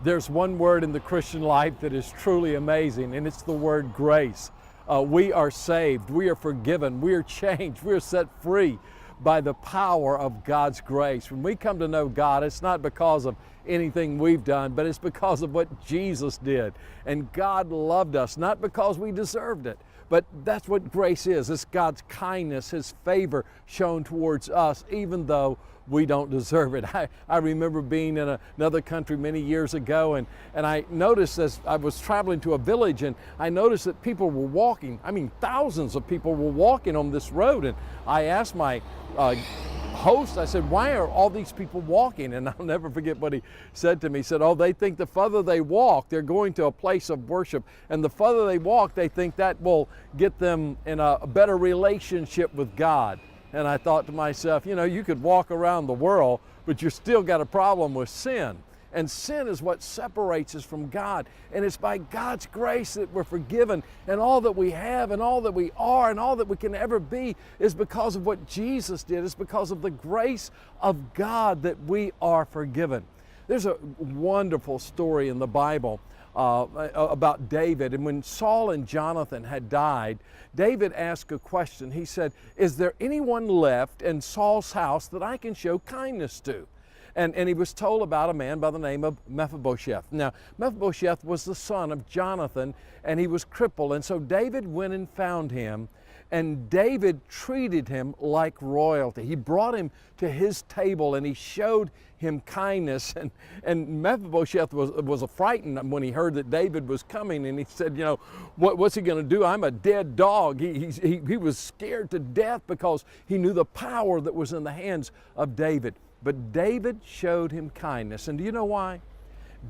There's one word in the Christian life that is truly amazing, and it's the word grace. We are saved, we are forgiven, we are changed, we are set free by the power of God's grace. When we come to know God, it's not because of anything we've done, but it's because of what Jesus did. And God loved us, not because we deserved it, but that's what grace is. It's God's kindness, His favor shown towards us, even though we don't deserve it. I remember being in another country many years ago, and I noticed as I was traveling to a village, and I noticed that people were walking. I mean, thousands of people were walking on this road, and I asked my host, I said, why are all these people walking? And I'll never forget what he said to me. He said, oh, they think the further they walk, they're going to a place of worship. And the further they walk, they think that will get them in a better relationship with God. And I thought to myself, you know, you could walk around the world, but you've still got a problem with sin. And sin is what separates us from God. And it's by God's grace that we're forgiven. And all that we have and all that we are and all that we can ever be is because of what Jesus did. It's because of the grace of God that we are forgiven. There's a wonderful story in the Bible about David. And when Saul and Jonathan had died, David asked a question. He said, is there anyone left in Saul's house that I can show kindness to? And he was told about a man by the name of Mephibosheth. Now, Mephibosheth was the son of Jonathan, and he was crippled. And so David went and found him, and David treated him like royalty. He brought him to his table, and he showed him kindness. And Mephibosheth was frightened when he heard that David was coming, and he said, you know, what's he going to do? I'm a dead dog. He was scared to death because he knew the power that was in the hands of David. But David showed him kindness. And do you know why?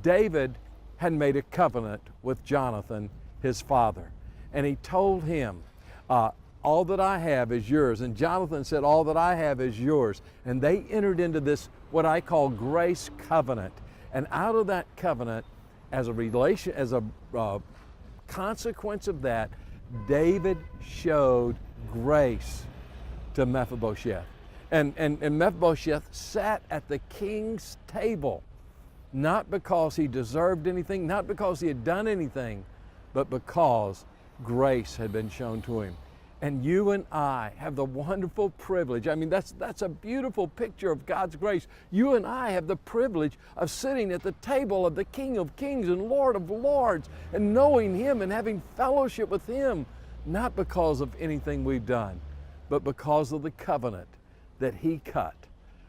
David had made a covenant with Jonathan, his father. And he told him, all that I have is yours. And Jonathan said, all that I have is yours. And they entered into this, what I call grace covenant. And out of that covenant, as a consequence of that, David showed grace to Mephibosheth. And Mephibosheth sat at the king's table, not because he deserved anything, not because he had done anything, but because grace had been shown to him. And you and I have the wonderful privilege. I mean, that's a beautiful picture of God's grace. You and I have the privilege of sitting at the table of the King of Kings and Lord of Lords and knowing Him and having fellowship with Him, not because of anything we've done, but because of the covenant that He cut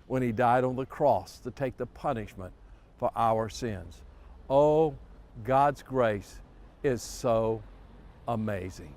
when He died on the cross to take the punishment for our sins. Oh, God's grace is so amazing.